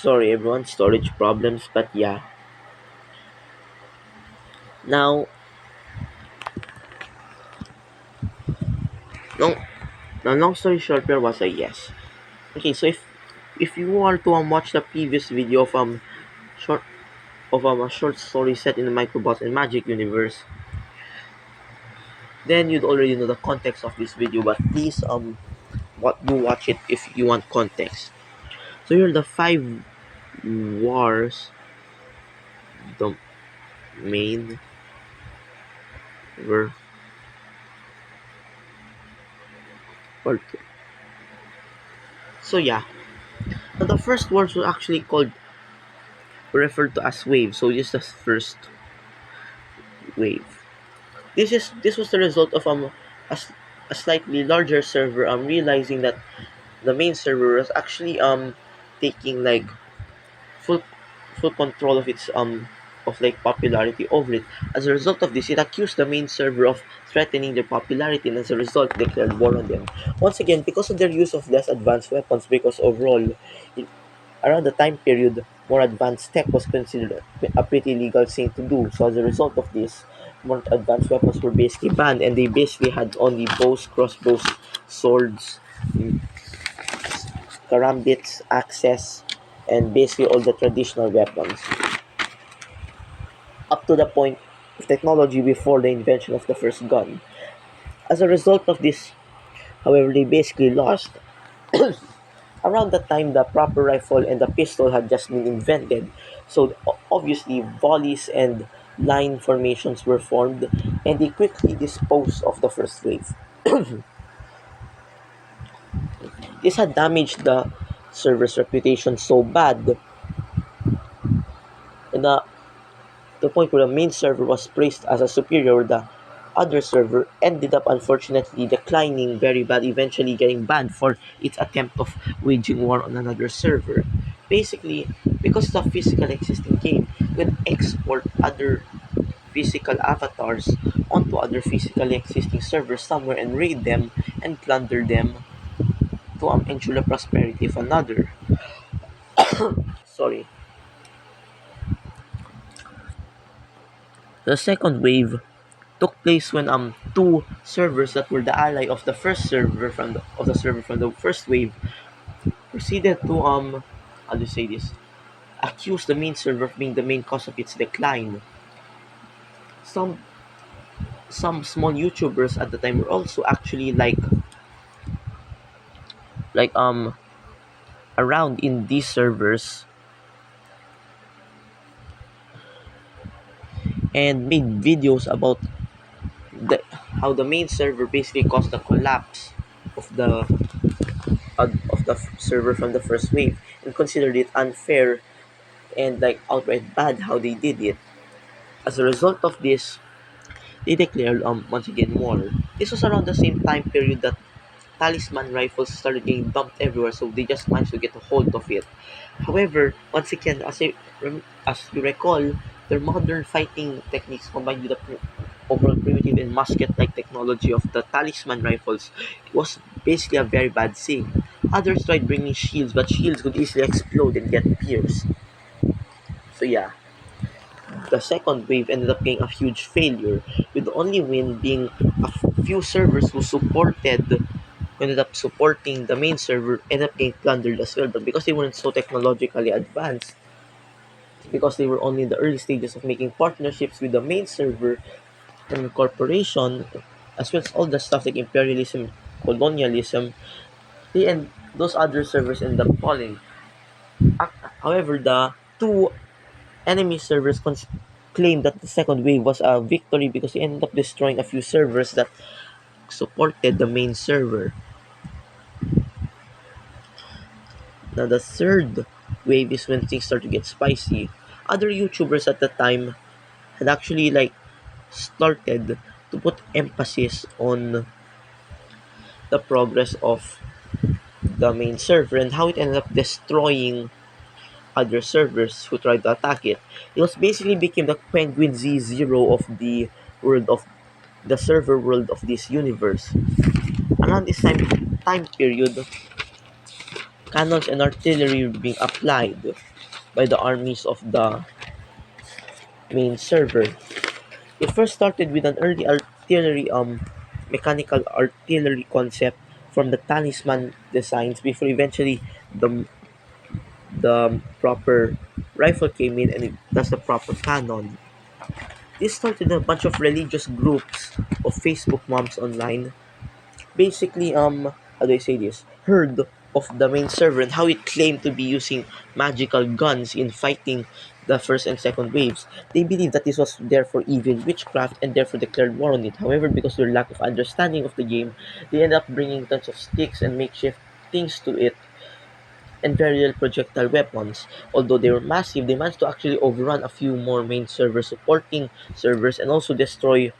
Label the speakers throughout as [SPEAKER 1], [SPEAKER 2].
[SPEAKER 1] Sorry everyone, storage problems, but yeah. Now, long, now long story short, there was a yes. Okay, so if you want to watch the previous video of short a short story set in the Microbots and Magic universe, then you'd already know the context of this video. But please what you watch it if you want context. So here are the five wars the main were or so yeah. Now the first wars were actually called referred to as wave. So this is the first wave. This was the result of a, s- a slightly larger server realizing that the main server was actually taking like full full control of its of like popularity over it. As a result of this, it accused the main server of threatening their popularity, and as a result declared war on them. Once again, because of their use of less advanced weapons, because overall it, around the time period, more advanced tech was considered a pretty legal thing to do. So as a result of this, more advanced weapons were basically banned, and they basically had only bows, crossbows, swords, karambits, axes, and basically all the traditional weapons. Up to the point of technology before the invention of the first gun. As a result of this, however, they basically lost. Around the time the proper rifle and the pistol had just been invented, so obviously volleys and line formations were formed, and they quickly disposed of the first wave. This had damaged the server's reputation so bad, and the point where the main server was praised as a superior, the other server ended up unfortunately declining very bad, eventually getting banned for its attempt of waging war on another server. Basically, because it's a physical existing game, you can export other physical avatars onto other physically existing servers somewhere and raid them and plunder them to ensure the prosperity of another. Sorry. The second wave took place when two servers that were the ally of the first server from the first wave proceeded to how do you say this, accuse the main server of being the main cause of its decline. Some small YouTubers at the time were also actually like around in these servers and made videos about the how the main server basically caused the collapse of the server from the first wave, and considered it unfair and like outright bad how they did it. As a result of this, they declared once again war. This was around the same time period that talisman rifles started getting dumped everywhere, so they just managed to get a hold of it. However, once again, as you recall, their modern fighting techniques combined with the overall primitive and musket-like technology of the talisman rifles was basically a very bad thing. Others tried bringing shields, but shields could easily explode and get pierced. So yeah, the second wave ended up being a huge failure, with the only win being a few servers who ended up supporting the main server ended up getting plundered as well. But because they weren't so technologically advanced, because they were only in the early stages of making partnerships with the main server and corporation, as well as all the stuff like imperialism, colonialism, they and those other servers end up falling. However, the two enemy servers claimed that the second wave was a victory because they ended up destroying a few servers that supported the main server. Now the third wave is when things start to get spicy. Other YouTubers at the time had actually like started to put emphasis on the progress of the main server and how it ended up destroying other servers who tried to attack it. It was basically became the Penguin Z0 of the world of the server world of this universe. Around this time period, cannons and artillery were being applied by the armies of the main server. It first started with an early artillery mechanical artillery concept from the talisman designs before eventually the proper rifle came in and that's the proper cannon. This started a bunch of religious groups of Facebook moms online. Basically, how do I say this? Heard of the main server and how it claimed to be using magical guns in fighting the first and second waves. They believed that this was therefore evil witchcraft and therefore declared war on it. However, because of their lack of understanding of the game, they ended up bringing tons of sticks and makeshift things to it and very real projectile weapons. Although they were massive, they managed to actually overrun a few more main server supporting servers and also destroy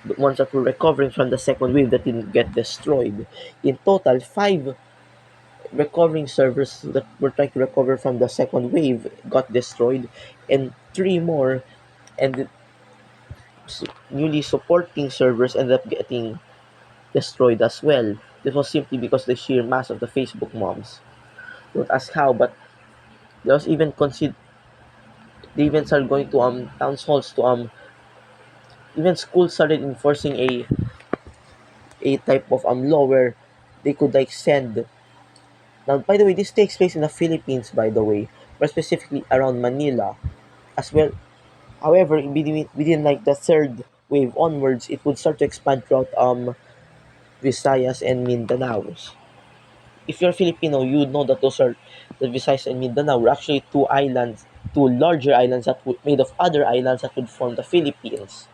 [SPEAKER 1] the ones that were recovering from the second wave that didn't get destroyed. In total, five recovering servers that were trying to recover from the second wave got destroyed, and three more and newly supporting servers ended up getting destroyed as well. This was simply because the sheer mass of the Facebook mobs. Don't ask how, but there was even consider they even started going to town halls to even schools started enforcing a type of law where they could like send. Now, by the way, this takes place in the Philippines, by the way, more specifically around Manila as well. However, within like the third wave onwards, it would start to expand throughout Visayas and Mindanao. If you're Filipino, you would know that those are the Visayas and Mindanao were actually two islands, two larger islands that would made of other islands that would form the Philippines.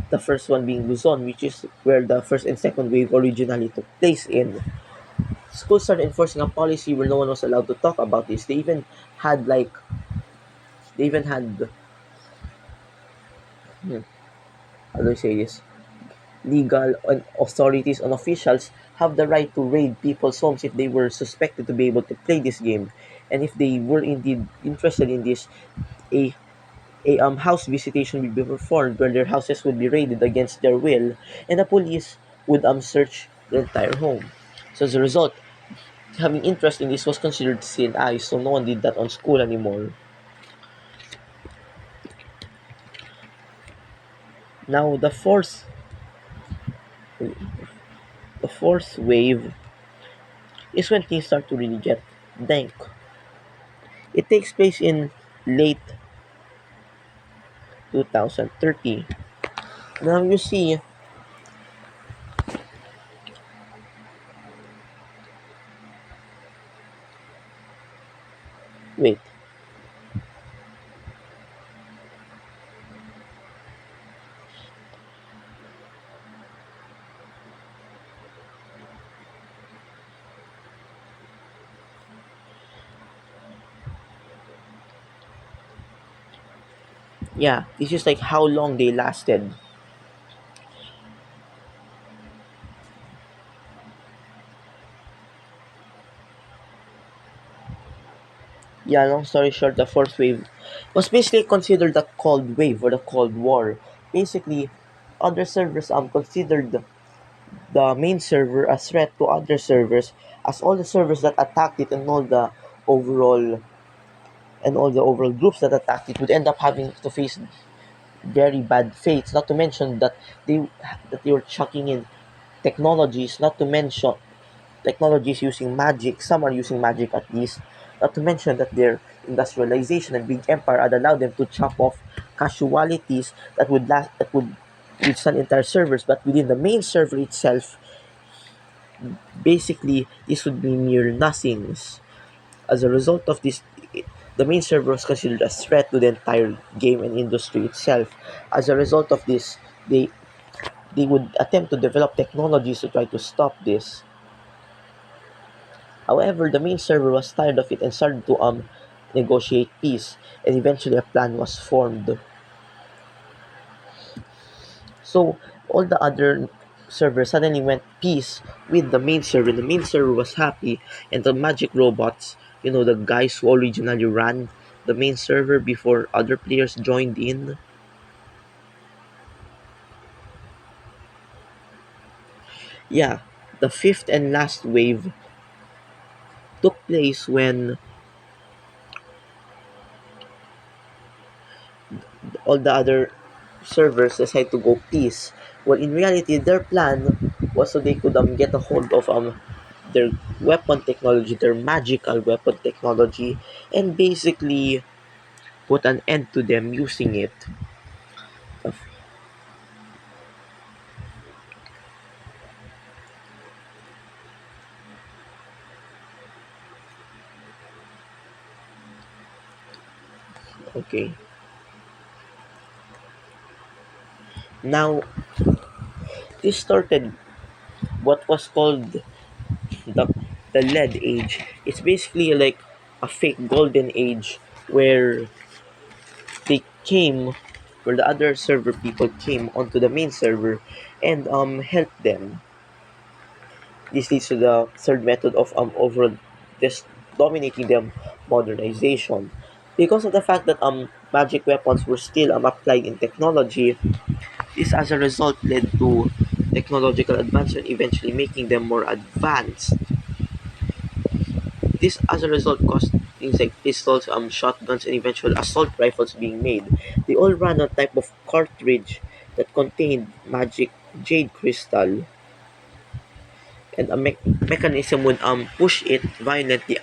[SPEAKER 1] The first one being Luzon, which is where the first and second wave originally took place in. Schools started enforcing a policy where no one was allowed to talk about this. Had like they even had hmm, how do I say this? Legal and authorities and officials have the right to raid people's homes if they were suspected to be able to play this game, and if they were indeed interested in this, a a house visitation would be performed where their houses would be raided against their will, and the police would search the entire home. So as a result, having interest in this was considered sin eyes, so no one did that on school anymore. Now the fourth wave is when things start to really get dank. It takes place in late 2030. Now you see, wait, yeah, this is like how long they lasted. Yeah, long story short, the fourth wave was basically considered the Cold Wave or the Cold War. Basically, other servers considered the main server a threat to other servers, as all the servers that attacked it overall and all the overall groups that attacked it would end up having to face very bad fates. Not to mention they that they were chucking in technologies. Not to mention technologies using magic. Some are using magic at least. Not to mention that their industrialization and big empire had allowed them to chop off casualties that would withstand entire servers. But within the main server itself, basically this would be mere nothings. As a result of this, the main server was considered a threat to the entire game and industry itself. As a result of this, they would attempt to develop technologies to try to stop this. However, the main server was tired of it and started to negotiate peace, and eventually a plan was formed. So all the other servers suddenly went peace with the main server. The main server was happy, and the magic robots, the guys who originally ran the main server before other players joined in. Yeah, The fifth and last wave took place when all the other servers decided to go peace. Well, in reality, their plan was so they could get a hold of their weapon technology, their magical weapon technology, and basically put an end to them using it. Okay. Now, this started what was called the the lead age. It's basically like a fake golden age where they came where the other server people came onto the main server and helped them. This leads to the third method of overall just dominating them, modernization. Because of the fact that magic weapons were still applied in technology, this as a result led to technological advancement eventually making them more advanced. This as a result caused things like pistols, shotguns, and eventual assault rifles being made. They all ran a type of cartridge that contained magic jade crystal, and a mechanism would push it violently